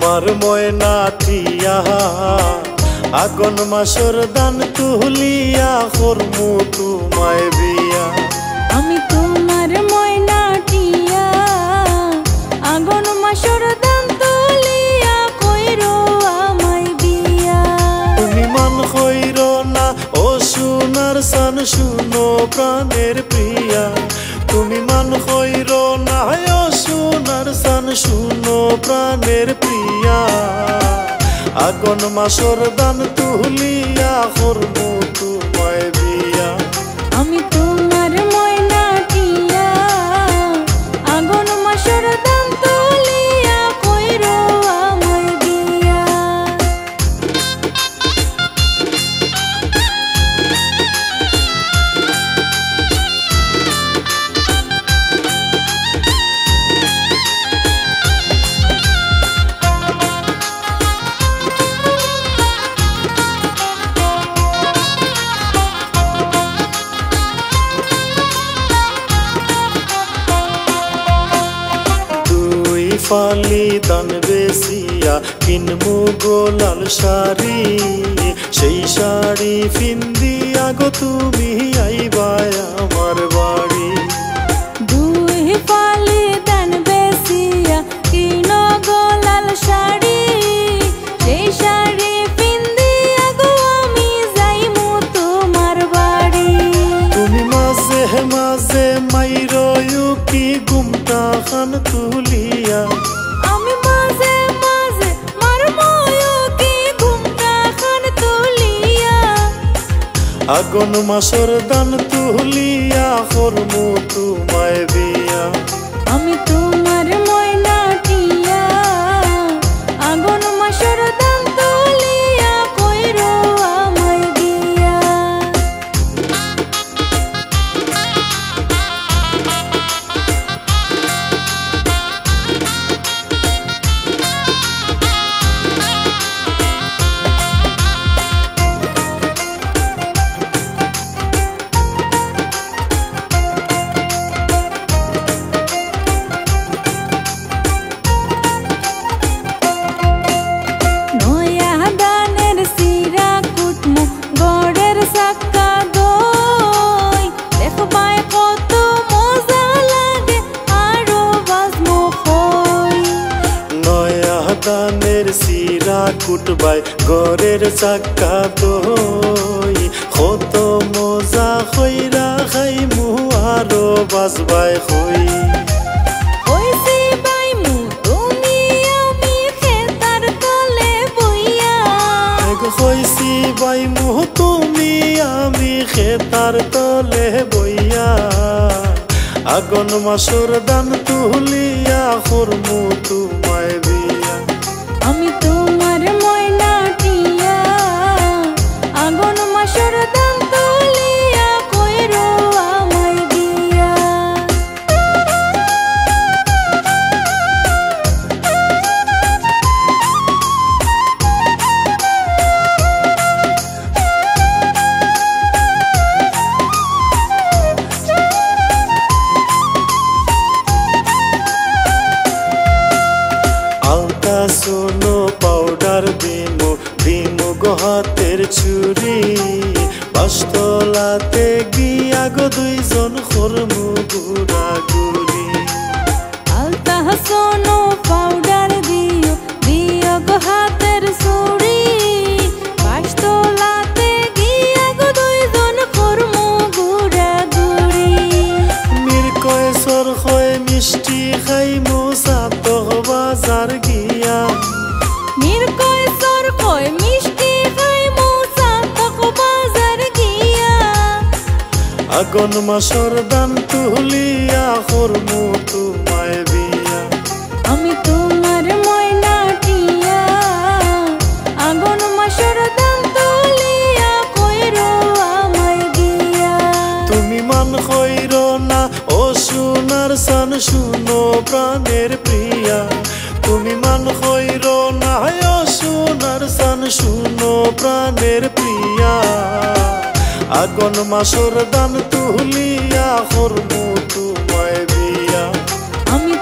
আমার ময়না টিয়া আগুন মাসর দান তুলিয়া করমু তোমায় বিয়া। আমি তোমার ময়না টিয়া আগুন মাসর দান তুলিয়া কইরো আমায় বিয়া। তুমি মান কইরো না ও সোনার সান শুনো প্রাণের প্রিয়া। তুমি মান কইরো না ও সোনার সান শুনো প্রাণের প্রিয়া। আগুন মাসর দান তুলিয়া করমু তোমায় বিয়া। আমি তোমার ময়না টিয়া আগুন মাসর দান তুলিয়া কইরো আমায় বিয়া। ফালি দান বেসিয়া কিনমু গোলাল শাড়ি। সেই শাড়ি ফিন্দিয়া গো তুমি আইবাই আমার বাড়ি। দুই ফালি দান বেসিয়া কিনো গোলাল শাড়ি। সেই শাড়ি পিন্দিয়া গো আমি যাইমু তোমার বাড়ি। তুমি মাঝে মাঝে মাইরয়ু কি গুমটা খান তুলিয়া। আমি মাঝে মাঝে মারময়ু কি ঘুমটা খান তুলিয়া। আগুন মাসর দান তুলিয়া করমু তোমায় বিয়া। আমি তোমার ময়না টিয়া আগুন মাসর দান তুলিয়া কইরো আমায় বিয়া। দানের সিরা কুটবাই গরের চাক্কা দই। কত মজা হইরা খাইমু আরো বাজবাই হই। হইছি বাইমু তুমি আমি খেতার তলে বইয়া। হইছি বাইমু তুমি আমি খেতার তলে বইয়া। আগুন মাসর দান তুলিয়া করমু তোমায় বিয়া। আমি তোমার ময়না টিয়া আগুন মাসর দান তুলিয়া কইরো আমায় বিয়া। আলতা সোনো পাউডার দিমু দিমু গো হাতের চুরি। পাঁচতলাতে গিয়া গো দুইজন করমু গুড়া গুড়ি। আলতা সোনো পাউডার দিও দিও গো হাতের চুড়ি। পাঁচতলাতে গিয়া গো দুইজন করমু গুড়া গুড়ি। মির কয় সর হয় মিষ্টি খাইমু সাতক বাজার গিয়া। মির কয় সর কয় মিষ্টি খাইমু সাতক বাজার গিয়া। আগুন মাসর দান তুলিয়া করমু তোমায় বিয়া। আমি তোমার ময়না টিয়া আগুন মাসর দান তুলিয়া কইরো আমায় বিয়া। তুমি মান কইরো না ও সোনার সান শুনো প্রাণের প্রিয়া। তুমি মান কইরো না ও সোনার সান শুনো প্রাণের প্রিয়া। আগুন মাসর দান তুলিয়া করমু তোমায় বিয়া। আমি